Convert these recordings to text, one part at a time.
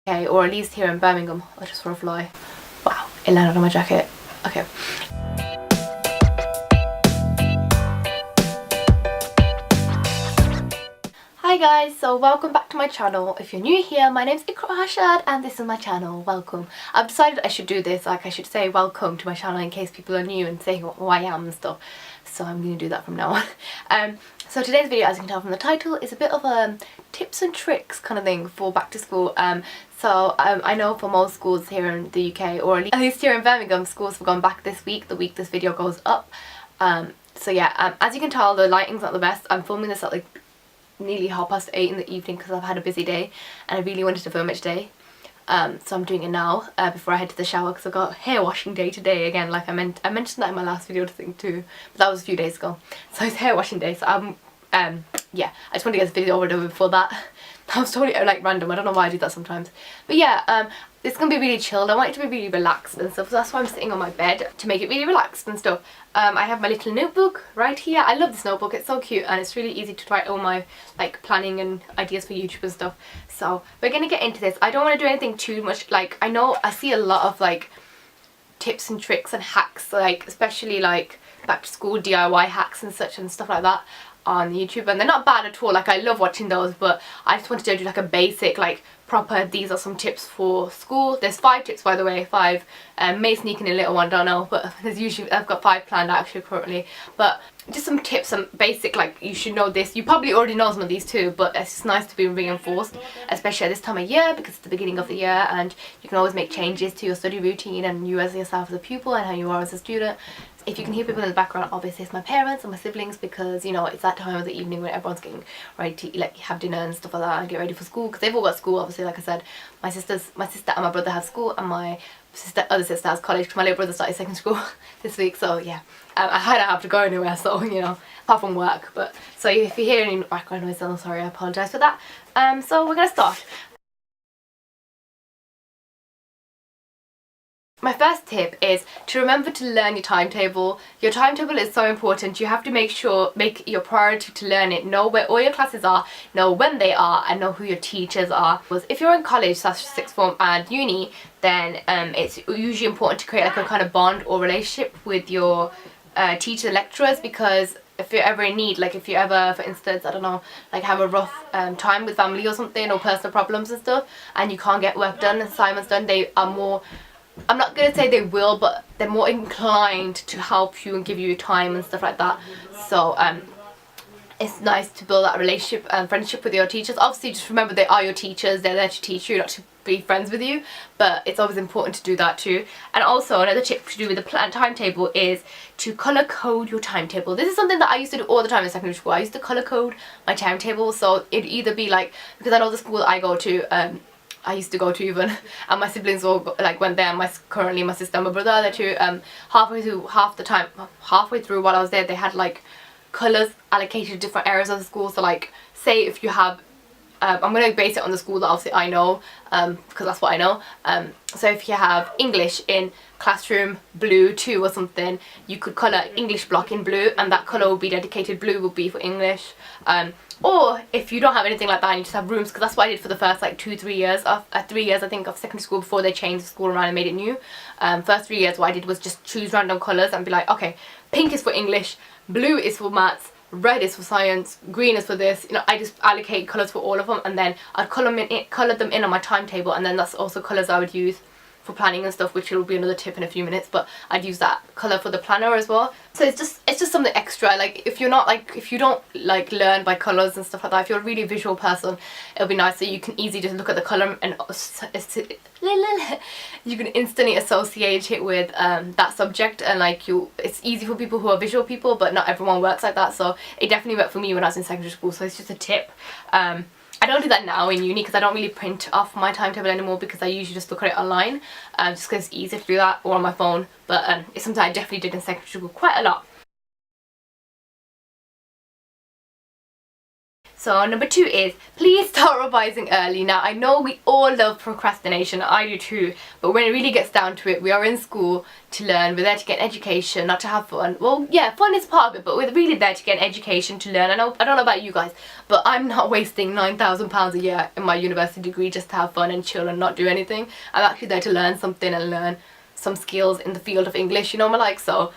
Okay, or at least here in Birmingham. I just saw a fly. Wow, it landed on my jacket. Okay. Hi guys, so welcome back to my channel. If you're new here, my name's Iqra Arshad and this is my channel. Welcome. I've decided I should do this, like I should say welcome to my channel in case people are new and say who I am and stuff. So I'm going to do that from now on. So today's video, as you can tell from the title, is a bit of a tips and tricks kind of thing for back to school. I know for most schools here in the UK, or at least here in Birmingham, schools have gone back this week, the week this video goes up. So yeah, as you can tell, the lighting's not the best. I'm filming this at like nearly 8:30 in the evening because I've had a busy day and I really wanted to film it today. So I'm doing it now before I head to the shower because I've got hair washing day today again, like I mentioned that in my last video too, but that was a few days ago. So it's hair washing day, so yeah, I just want to get this video over before that. That was totally like random, I don't know why I do that sometimes. But yeah, it's gonna be really chilled. I want it to be really relaxed and stuff, so that's why I'm sitting on my bed, to make it really relaxed and stuff. I have my little notebook right here. I love this notebook, it's so cute and it's really easy to write all my like planning and ideas for YouTube and stuff. So we're gonna get into this. I don't want to do anything too much, like I know I see a lot of like tips and tricks and hacks, like especially like back to school DIY hacks and such and stuff like that on YouTube, and they're not bad at all, like I love watching those, but I just wanted to do like a basic, like proper, these are some tips for school. There's 5 tips, by the way, 5, may sneak in a little one, don't know, but there's usually, I've got 5 planned actually currently, but just some tips, some basic, like you should know this. You probably already know some of these too, but it's just nice to be reinforced, especially at this time of year because it's the beginning of the year and you can always make changes to your study routine and you as yourself as a pupil and how you are as a student. If you can hear people in the background, obviously it's my parents and my siblings, because you know it's that time of the evening when everyone's getting ready to like have dinner and stuff like that and get ready for school, because they've all got school obviously. Like I said, my sister and my brother have school and my other sister has college because my little brother started second school this week. So yeah, I don't have to go anywhere, so you know, apart from work. But so if you hear any background noise, I'm sorry, I apologise for that. So we're gonna start. My first tip is to remember to learn your timetable. Your timetable is so important. You have to make your priority to learn it. Know where all your classes are, know when they are, and know who your teachers are. If you're in college, that's sixth form and uni, then it's usually important to create like a kind of bond or relationship with your teacher lecturers, because if you're ever in need, like if you ever, for instance, I don't know, like have a rough time with family or something, or personal problems and stuff, and you can't get work done, assignments done, they are more, I'm not going to say they will, but they're more inclined to help you and give you time and stuff like that. So it's nice to build that relationship and friendship with your teachers. Obviously just remember they are your teachers, they're there to teach you, not to be friends with you, but it's always important to do that too. And also another tip to do with the timetable is to colour code your timetable. This is something that I used to do all the time in secondary school. I used to colour code my timetable, so it'd either be like, because I know the school I go to, I used to go to even, and my siblings all like went there, and currently my sister and my brother are there too. Halfway through while I was there, they had like colours allocated to different areas of the school. So like, say if you have, I'm going to base it on the school that obviously I know, because that's what I know. So if you have English in classroom blue 2 or something, you could colour English block in blue, and that colour will be dedicated. Blue will be for English. Or if you don't have anything like that and you just have rooms, because that's what I did for the first like 3 years I think of secondary school before they changed the school around and made it new. First 3 years what I did was just choose random colours and be like, okay, pink is for English, blue is for maths, red is for science, green is for this. You know, I just allocate colours for all of them, and then I'd colour them in on my timetable, and then that's also colours I would use for planning and stuff, which will be another tip in a few minutes, but I'd use that colour for the planner as well. So it's just something extra. Like if you don't like learn by colours and stuff like that, if you're a really visual person, it'll be nice so you can easily just look at the colour and you can instantly associate it with that subject, and like it's easy for people who are visual people, but not everyone works like that. So it definitely worked for me when I was in secondary school, so it's just a tip. I don't do that now in uni because I don't really print off my timetable anymore, because I usually just look at it online, just because it's easier to do that, or on my phone. But it's something I definitely did in secondary school quite a lot. So number 2 is, please start revising early. Now I know we all love procrastination, I do too, but when it really gets down to it, we are in school to learn, we're there to get an education, not to have fun. Well, yeah, fun is part of it, but we're really there to get an education, to learn. I don't know about you guys, but I'm not wasting £9,000 a year in my university degree just to have fun and chill and not do anything. I'm actually there to learn something and learn some skills in the field of English, you know what I like. So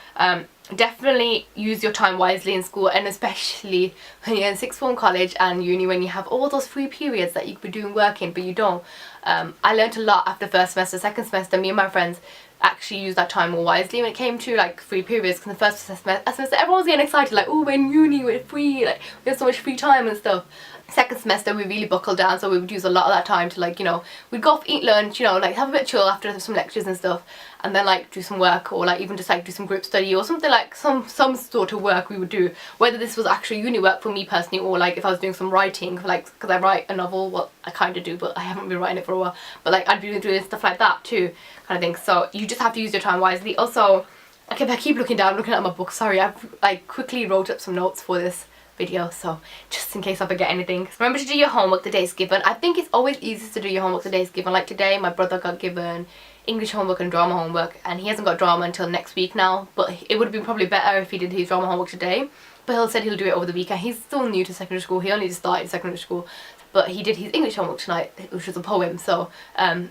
definitely use your time wisely in school, and especially when you're in sixth form, college and uni, when you have all those free periods that you could be doing work in but you don't. I learned a lot after first semester. Second semester, me and my friends actually used that time more wisely when it came to like free periods, because the first semester everyone was getting excited like, oh, we're in uni, we're free, like we have so much free time and stuff. Second semester we really buckled down, so we would use a lot of that time to, like, you know, we'd go off, eat lunch, you know, like have a bit of chill after some lectures and stuff, and then like do some work, or like even just like do some group study or something, like some sort of work we would do, whether this was actually uni work for me personally, or like if I was doing some writing, like because I write a novel, well I kind of do, but I haven't been writing it for a while, but like I'd be doing stuff like that too, kind of thing. So you just have to use your time wisely. Also, okay, I keep looking down, looking at my book, sorry, I quickly wrote up some notes for this video, so just in case I forget anything. Remember to do your homework the days given. I think it's always easiest to do your homework the days given. Like today my brother got given English homework and drama homework, and he hasn't got drama until next week now, but it would have been probably better if he did his drama homework today, but he said he'll do it over the weekend. He's still new to secondary school, he only just started secondary school, but he did his English homework tonight, which was a poem. So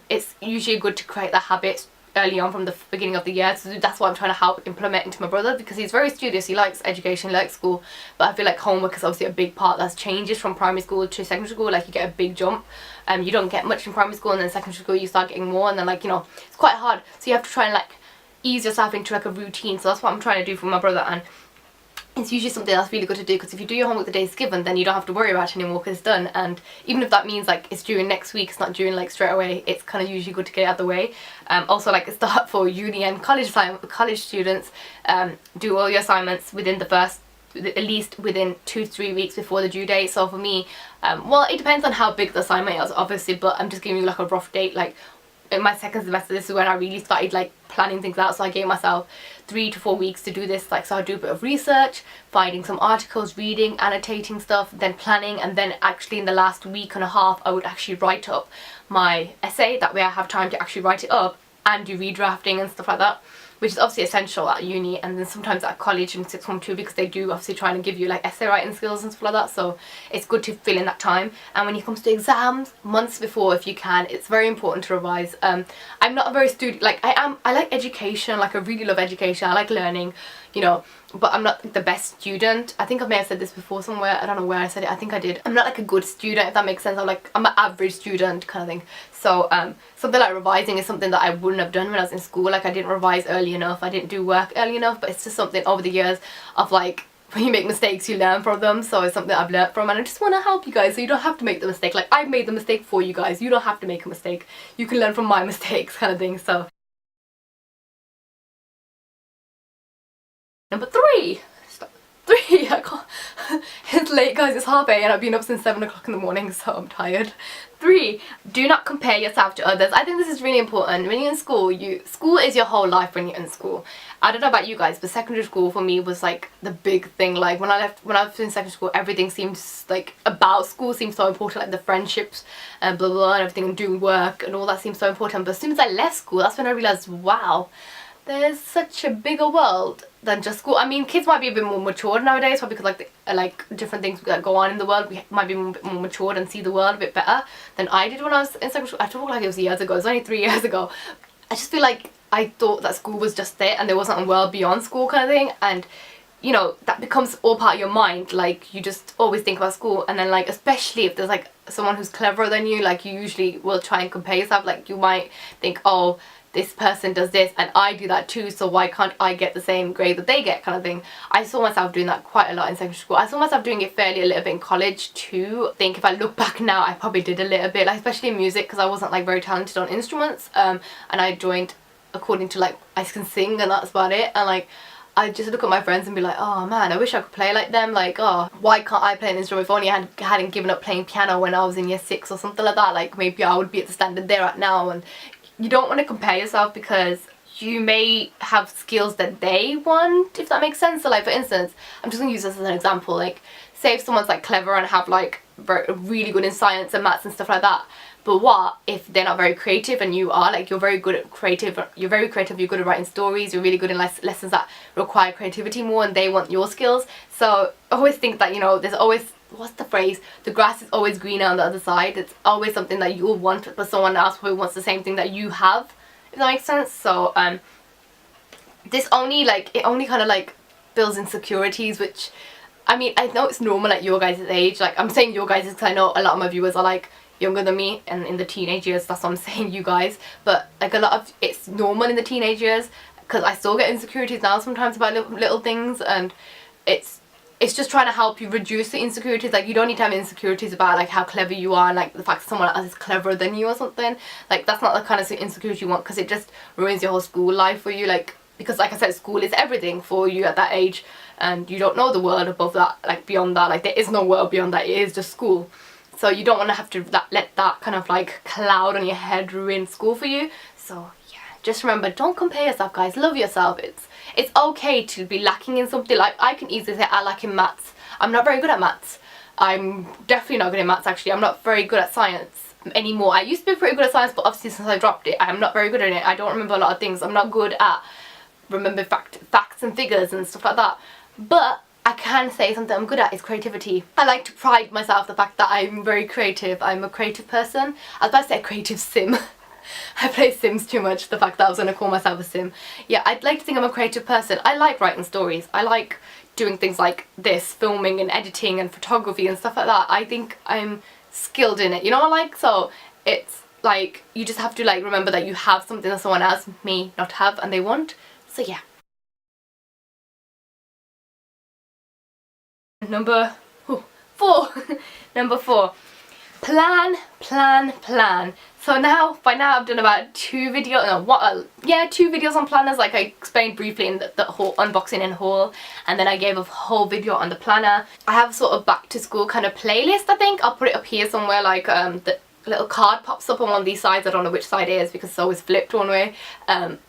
it's usually good to create that habit early on from the beginning of the year. So that's what I'm trying to help implement into my brother, because he's very studious, he likes education, he likes school, but I feel like homework is obviously a big part that changes from primary school to secondary school. Like you get a big jump, you don't get much in primary school, and then secondary school you start getting more, and then like, you know, it's quite hard, so you have to try and like ease yourself into like a routine. So that's what I'm trying to do for my brother, and it's usually something that's really good to do, because if you do your homework the day it's given, then you don't have to worry about it anymore because it's done. And even if that means like it's due next week, it's not due like straight away, it's kind of usually good to get it out of the way. Also, like, it's start for uni and college students, do all your assignments within the first, at least within 2 to 3 weeks before the due date. So for me, well, it depends on how big the assignment is obviously, but I'm just giving you like a rough date. Like in my second semester, this is when I really started like planning things out, so I gave myself 3 to 4 weeks to do this. Like, so I'd do a bit of research, finding some articles, reading, annotating stuff, then planning, and then actually in the last week and a half I would actually write up my essay. That way I have time to actually write it up and do redrafting and stuff like that, which is obviously essential at uni and then sometimes at college in sixth form too, because they do obviously try and give you like essay writing skills and stuff like that. So it's good to fill in that time. And when it comes to exams, months before if you can, it's very important to revise. I'm not a very I like education, like I really love education, I like learning, you know, but I'm not the best student. I think I may have said this before somewhere, I don't know where I said it, I think I did. I'm not like a good student, if that makes sense. I'm an average student kind of thing. So something like revising is something that I wouldn't have done when I was in school. Like I didn't revise early enough, I didn't do work early enough, but it's just something over the years of like, when you make mistakes you learn from them. So it's something I've learned from, and I just want to help you guys so you don't have to make the mistake. Like I've made the mistake for you guys, you don't have to make a mistake, you can learn from my mistakes kind of thing. So number 3, I can't, it's late guys, it's 8:30 and I've been up since 7 o'clock in the morning, so I'm tired. 3, do not compare yourself to others. I think this is really important. When you're in school, school is your whole life when you're in school. I don't know about you guys, but secondary school for me was like the big thing. Like when I was in secondary school, everything seems like about school seems so important, like the friendships and blah blah blah and everything, and doing work and all that seems so important. But as soon as I left school, that's when I realised, wow, there's such a bigger world than just school. I mean, kids might be a bit more matured nowadays, probably because like different things that go on in the world, we might be a bit more matured and see the world a bit better than I did when I was in secondary school. I talk like it was years ago, it was only 3 years ago. I just feel like I thought that school was just it and there wasn't a world beyond school kind of thing, and you know, that becomes all part of your mind. Like you just always think about school, and then like especially if there's like someone who's cleverer than you, like you usually will try and compare yourself. Like you might think, oh, this person does this and I do that too, so why can't I get the same grade that they get kind of thing. I saw myself doing that quite a lot in secondary school. I saw myself doing it fairly a little bit in college too. I think if I look back now, I probably did a little bit, like especially in music, because I wasn't like very talented on instruments, and I joined according to like I can sing and that's about it. And like I just look at my friends and be like, oh man, I wish I could play like them. Like, oh, why can't I play an instrument? If only I hadn't given up playing piano when I was in year 6 or something like that, like maybe I would be at the standard they're at now. And you don't want to compare yourself, because you may have skills that they want, if that makes sense. So like for instance, I'm just going to use this as an example, like say if someone's like clever and have like really good in science and maths and stuff like that. But what if they're not very creative and you are? Like, you're very good at creative, you're good at writing stories, you're really good in lessons that require creativity more, and they want your skills. So I always think that, you know, there's always, what's the phrase, the grass is always greener on the other side. It's always something that you'll want, but someone else probably wants the same thing that you have, if that makes sense. So this only, like, it only kind of like builds insecurities, which, I mean, I know it's normal at your guys' age. Like, I'm saying your guys' because I know a lot of my viewers are like younger than me and in the teenage years, that's what I'm saying, you guys. But like, a lot of it's normal in the teenage years, because I still get insecurities now sometimes about little things, and it's just trying to help you reduce the insecurities. Like, you don't need to have insecurities about like how clever you are and like the fact that someone else is cleverer than you or something. Like, that's not the kind of insecurity you want, because it just ruins your whole school life for you. Like, because like I said, school is everything for you at that age, and you don't know the world above that, like beyond that. Like, there is no world beyond that, it is just school. So you don't want to have to let that kind of like cloud on your head ruin school for you. So yeah, just remember, don't compare yourself, guys. Love yourself. It's okay to be lacking in something. Like, I can easily say I lack in maths. I'm not very good at maths. I'm definitely not good at maths, actually. I'm not very good at science anymore. I used to be pretty good at science, but obviously since I dropped it, I'm not very good at it. I don't remember a lot of things. I'm not good at remembering facts and figures and stuff like that. But I can say something I'm good at is creativity. I like to pride myself the fact that I'm very creative. I'm a creative person. I was about to say a creative sim. I play Sims too much, the fact that I was going to call myself a sim. Yeah, I'd like to think I'm a creative person. I like writing stories. I like doing things like this, filming and editing and photography and stuff like that. I think I'm skilled in it, you know what I like? So it's like, you just have to like remember that you have something that someone else may not have and they want. So yeah. Number 4. Number 4. Plan. So now, by now I've done about 2 videos, no, 2 videos on planners. Like, I explained briefly in the whole unboxing and haul, and then I gave a whole video on the planner. I have sort of back to school kind of playlist, I think. I'll put it up here somewhere, like the little card pops up on one of these sides. I don't know which side it is because it's always flipped one way.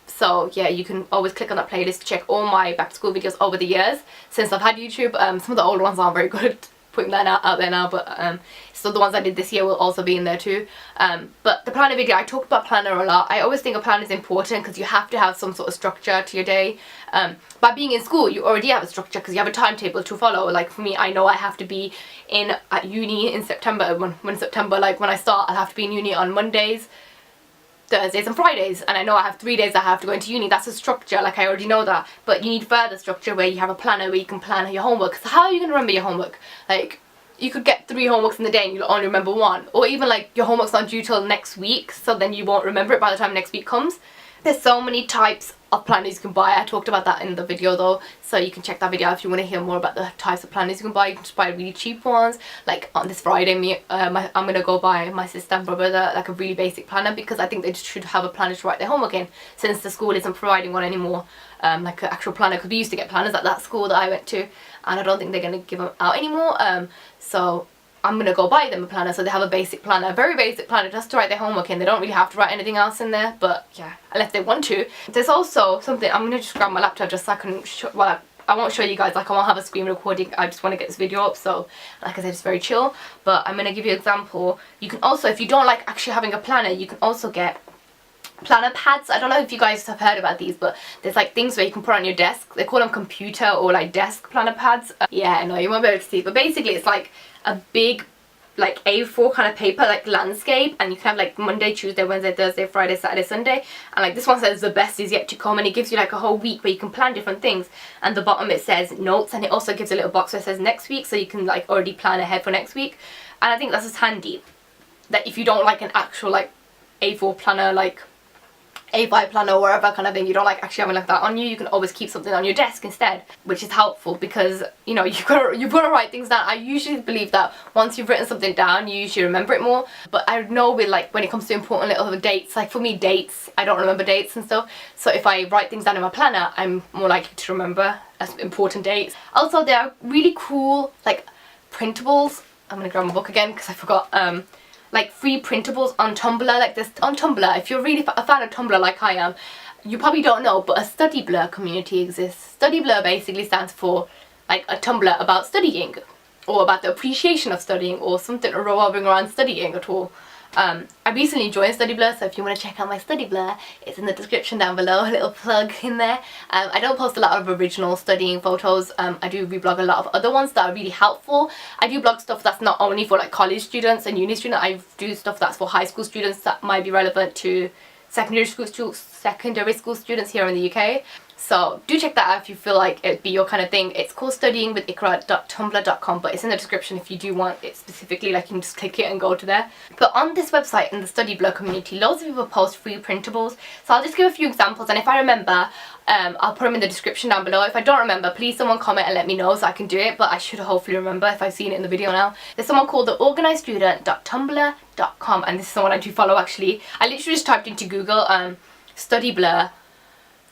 So yeah, you can always click on that playlist to check all my back to school videos over the years since I've had YouTube. Some of the older ones aren't very good at putting that out there now, but so the ones I did this year will also be in there too. But the planner video, I talked about planner a lot. I always think a planner is important because you have to have some sort of structure to your day. By being in school, you already have a structure because you have a timetable to follow. Like, for me, I know I have to be at uni in September. When September, like when I start, I'll have to be in uni on Mondays, Thursdays and Fridays, and I know I have 3 days I have to go into uni. That's a structure, like I already know that. But you need further structure where you have a planner where you can plan your homework. So how are you going to remember your homework? Like, you could get 3 homeworks in the day and you'll only remember 1. Or even like your homework's not due till next week, so then you won't remember it by the time next week comes. There's so many types of planners you can buy. I talked about that in the video though, so you can check that video out if you want to hear more about the types of planners you can buy. You can just buy really cheap ones. Like on this Friday, I'm gonna go buy my sister and brother like a really basic planner because I think they just should have a planner to write their homework in, since the school isn't providing one anymore, like an actual planner, because we used to get planners at that school that I went to, and I don't think they're gonna give them out anymore. So I'm gonna go buy them a planner so they have a basic planner, a very basic planner just to write their homework in. They don't really have to write anything else in there, but yeah, unless they want to. There's also something, I'm gonna just grab my laptop just so I can well, I won't show you guys, like I won't have a screen recording, I just want to get this video up, so like I said, it's very chill. But I'm gonna give you an example. You can also, if you don't like actually having a planner, you can also get planner pads. I don't know if you guys have heard about these, but there's like things where you can put on your desk. They call them computer or like desk planner pads. Yeah, I know you won't be able to see, but basically it's like a big like A4 kind of paper, like landscape, and you can have like Monday, Tuesday, Wednesday, Thursday, Friday, Saturday, Sunday, and like this one says the best is yet to come, and it gives you like a whole week where you can plan different things. And the bottom it says notes, and it also gives a little box where it says next week, so you can like already plan ahead for next week. And I think that's just handy, that if you don't like an actual like A4 planner, like A5 planner or whatever kind of thing, you don't like actually having like that on you, you can always keep something on your desk instead, which is helpful because, you know, you've got to write things down. I usually believe that once you've written something down, you usually remember it more. But I know with like when it comes to important little dates, like for me dates, I don't remember dates and stuff, so if I write things down in my planner, I'm more likely to remember as important dates. Also, there are really cool like printables. I'm gonna grab my book again because I forgot. Like free printables on Tumblr, like this on Tumblr. If you're really a fan of Tumblr like I am, you probably don't know, but a Study Blur community exists. Study Blur basically stands for like a Tumblr about studying, or about the appreciation of studying, or something revolving around studying at all. I recently joined Study Blur, so if you want to check out my Study Blur, it's in the description down below, a little plug in there. I don't post a lot of original studying photos. I do reblog a lot of other ones that are really helpful. I do blog stuff that's not only for like college students and uni students. I do stuff that's for high school students that might be relevant to secondary school students here in the UK. So do check that out if you feel like it'd be your kind of thing. It's called studyingwithiqra.tumblr.com, but it's in the description if you do want it specifically. Like, you can just click it and go to there. But on this website, in the Study Blur community, loads of people post free printables. So I'll just give a few examples, and if I remember, I'll put them in the description down below. If I don't remember, please someone comment and let me know so I can do it, but I should hopefully remember if I've seen it in the video now. There's someone called theorganizedstudent.tumblr.com, and this is someone I do follow actually. I literally just typed into Google Study Blur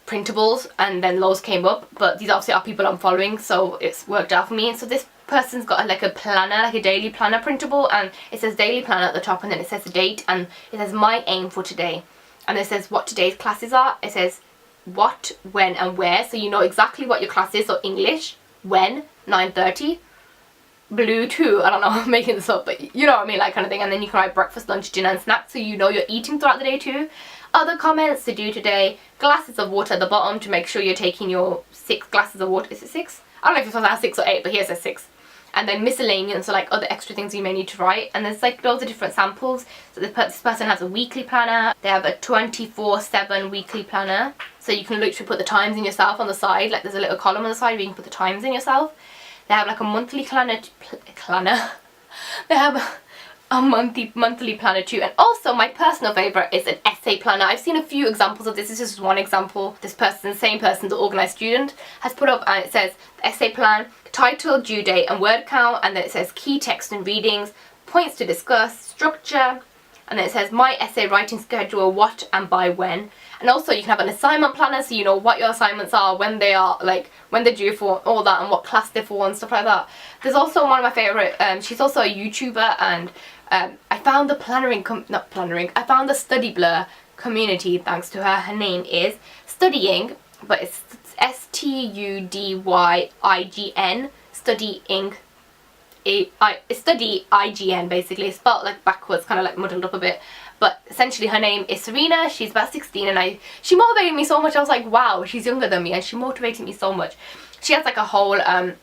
printables and then loads came up, but these obviously are people I'm following, so it's worked out for me. And so this person's got like a planner, like a daily planner printable, and it says daily planner at the top, and then it says the date, and it says my aim for today, and it says what today's classes are. It says what, when and where, so you know exactly what your class is. So English, when, 9:30, blue 2, I don't know, I'm making this up, but you know what I mean, like kind of thing. And then you can write breakfast, lunch, dinner and snacks, so you know you're eating throughout the day too. Other comments to do today: glasses of water at the bottom to make sure you're taking your 6 glasses of water. Is it 6? I don't know if it's supposed to have 6 or 8, but here it says 6. And then miscellaneous, so like other extra things you may need to write. And there's like loads of different samples. So this person has a weekly planner. They have a 24/7 weekly planner, so you can literally put the times in yourself on the side. Like there's a little column on the side where you can put the times in yourself. They have like a monthly planner. They have a monthly planner too. And also my personal favorite is an essay planner. I've seen a few examples of this. This is just one example. This person, same person, the organized student, has put up, and it says essay plan, title, due date and word count, and then it says key text and readings, points to discuss, structure, and then it says my essay writing schedule, what and by when. And also you can have an assignment planner, so you know what your assignments are, when they are, like when they're due for, all that, and what class they're for and stuff like that. There's also one of my favorite, she's also a YouTuber, and I found the I found the Study Blur community thanks to her. Her name is Studying, but it's STUDYIGN, Studying. It's Study IGN basically. It's spelled like backwards, kind of like muddled up a bit. But essentially her name is Serena. She's about 16, and she motivated me so much. I was like, wow, she's younger than me, and she motivated me so much. She has like a whole kind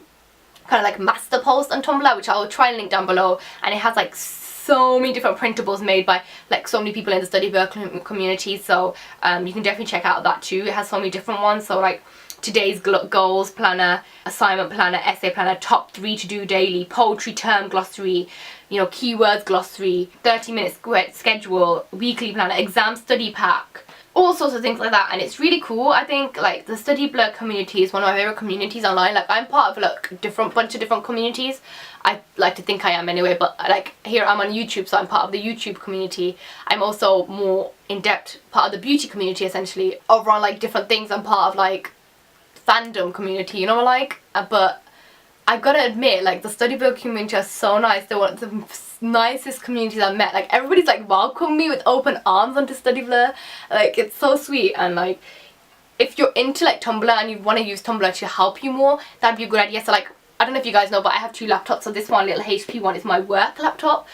of like master post on Tumblr, which I'll try and link down below, and it has like so many different printables made by like so many people in the Study Blur community. So you can definitely check out that too. It has so many different ones. So like today's goals planner, assignment planner, essay planner, top 3 to do daily, poetry term glossary, you know, keywords glossary, 30-minute schedule, weekly planner, exam study pack, all sorts of things like that. And it's really cool. I think like the Study Blur community is one of my favorite communities online. Like I'm part of like bunch of different communities. I like to think I am anyway, but like here I'm on YouTube, so I'm part of the YouTube community. I'm also more in-depth part of the beauty community essentially. Over on like different things, I'm part of like fandom community, you know, like, but I gotta admit, like the Study Blur community are so nice. They're one of the nicest communities I've met. Like everybody's like welcomed me with open arms onto Study Blur. Like it's so sweet. And like if you're into like Tumblr and you want to use Tumblr to help you more, that'd be a good idea. So like, I don't know if you guys know, but I have 2 laptops. So this one, little HP one, is my work laptop.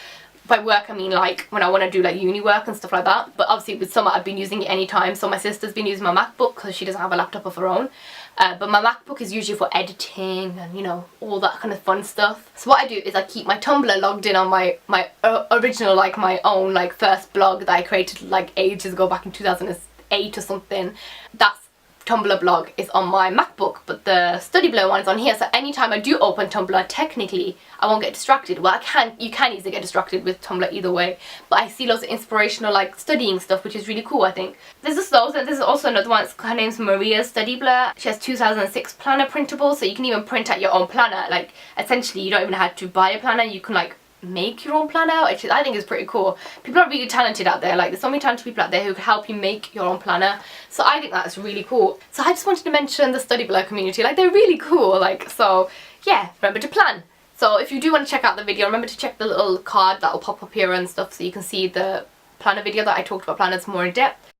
By work I mean like when I want to do like uni work and stuff like that. But obviously with summer I've been using it anytime. So my sister's been using my MacBook because she doesn't have a laptop of her own. But my MacBook is usually for editing and, you know, all that kind of fun stuff. So what I do is I keep my Tumblr logged in on my original, like my own like first blog that I created like ages ago, back in 2008 or something. That's Tumblr blog is on my MacBook, but the Study Blur one is on here. So anytime I do open Tumblr, technically I won't get distracted. Well, you can easily get distracted with Tumblr either way, but I see lots of inspirational like studying stuff, which is really cool. I think there's also another one. Her name's Maria's Study Blur. She has 2006 planner printable, so you can even print out your own planner. Like essentially you don't even have to buy a planner, you can like make your own planner, which I think is pretty cool. People are really talented out there. Like there's so many talented people out there who can help you make your own planner, so I think that's really cool. So I just wanted to mention the Study Blur community. Like they're really cool. Like, so yeah, remember to plan. So if you do want to check out the video, remember to check the little card that will pop up here and stuff, so you can see the planner video that I talked about planners more in depth.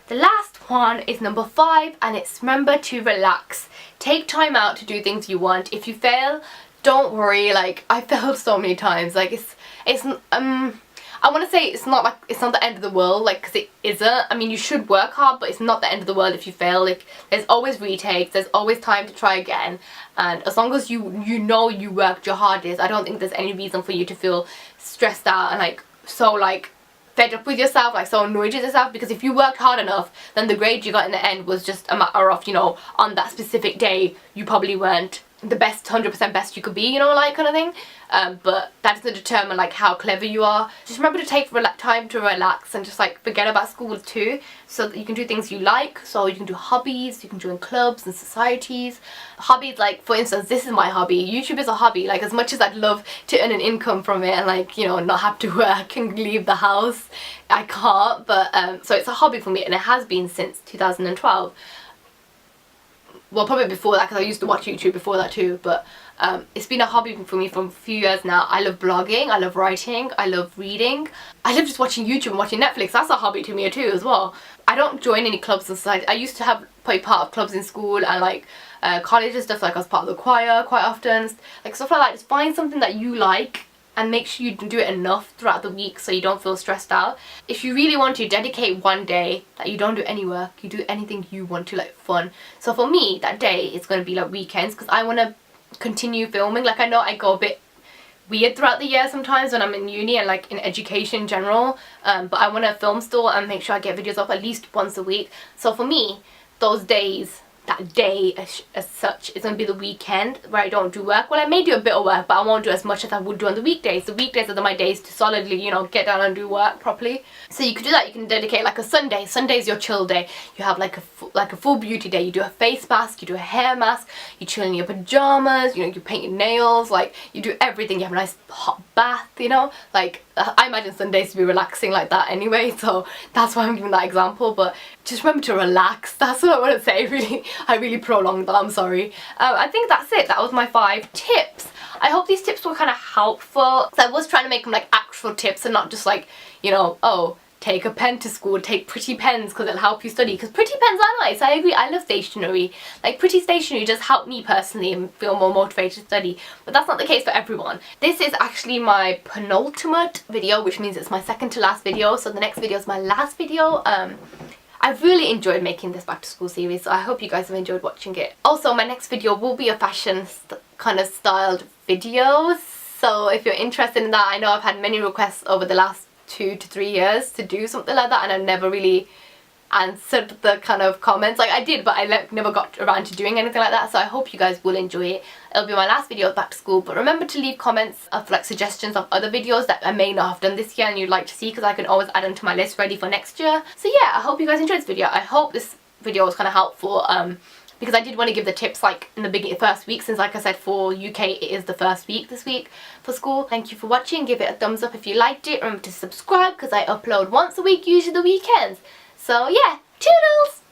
The last one is number 5, and it's remember to relax. Take time out to do things you want. If you fail, don't worry. Like, I failed so many times. Like, I want to say it's not the end of the world, like, because it isn't. I mean, you should work hard, but it's not the end of the world if you fail. Like, there's always retakes, there's always time to try again, and as long as you know you worked your hardest, I don't think there's any reason for you to feel stressed out and like so like fed up with yourself, like so annoyed with yourself, because if you worked hard enough, then the grade you got in the end was just a matter of, you know, on that specific day you probably weren't the best 100% best you could be, you know, like, kind of thing. But that doesn't determine like how clever you are. Just remember to take time to relax and just like forget about school too, so that you can do things you like. So you can do hobbies, you can join clubs and societies. Hobbies, like for instance, this is my hobby. YouTube is a hobby. Like, as much as I'd love to earn an income from it and like, you know, not have to work and leave the house, I can't. But so it's a hobby for me, and it has been since 2012. Well, probably before that, because I used to watch YouTube before that too, but it's been a hobby for me for a few years now. I love blogging, I love writing, I love reading. I love just watching YouTube and watching Netflix. That's a hobby to me too as well. I don't join any clubs and society. I used to be part of clubs in school and like college and stuff. Like, I was part of the choir quite often, like stuff like that. Just find something that you like and make sure you do it enough throughout the week so you don't feel stressed out. If you really want to, dedicate one day that you don't do any work, you do anything you want to, like fun. So for me, that day is going to be like weekends, because I want to continue filming. Like, I know I go a bit weird throughout the year sometimes when I'm in uni and like in education in general, but I want to film still and make sure I get videos up at least once a week. So for me, those days, that day as such, is going to be the weekend where I don't do work. Well, I may do a bit of work, but I won't do as much as I would do on the weekdays. The weekdays are my days to solidly, you know, get down and do work properly. So you can do that. You can dedicate like a Sunday. Sunday's your chill day. You have like a full beauty day. You do a face mask, you do a hair mask, you chill in your pajamas, you know, you paint your nails, like you do everything. You have a nice hot bath, you know, like I imagine Sundays to be relaxing like that anyway, so that's why I'm giving that example. But just remember to relax. That's what I want to say. Really, I really prolonged that, I'm sorry. I think that's it. That was my 5 tips. I hope these tips were kind of helpful. So I was trying to make them like actual tips and not just like, you know, oh, take a pen to school, take pretty pens because it'll help you study. Because pretty pens are nice, I agree. I love stationery. Like, pretty stationery just helped me personally and feel more motivated to study. But that's not the case for everyone. This is actually my penultimate video, which means it's my second to last video. So the next video is my last video. I've really enjoyed making this back to school series, so I hope you guys have enjoyed watching it. Also, my next video will be a fashion kind of styled video, so if you're interested in that, I know I've had many requests over the last 2 to 3 years to do something like that, and I've never really answered the kind of comments. Like, I did, but I never got around to doing anything like that, so I hope you guys will enjoy it. It'll be my last video back to school, but remember to leave comments of like suggestions of other videos that I may not have done this year and you'd like to see, because I can always add them to my list ready for next year. So yeah, I hope you guys enjoyed this video. I hope this video was kind of helpful, because I did want to give the tips like in the first week, since like I said, for UK it is the first week this week for school. Thank you for watching. Give it a thumbs up if you liked it. Remember to subscribe, because I upload once a week, usually the weekends. So yeah, toodles!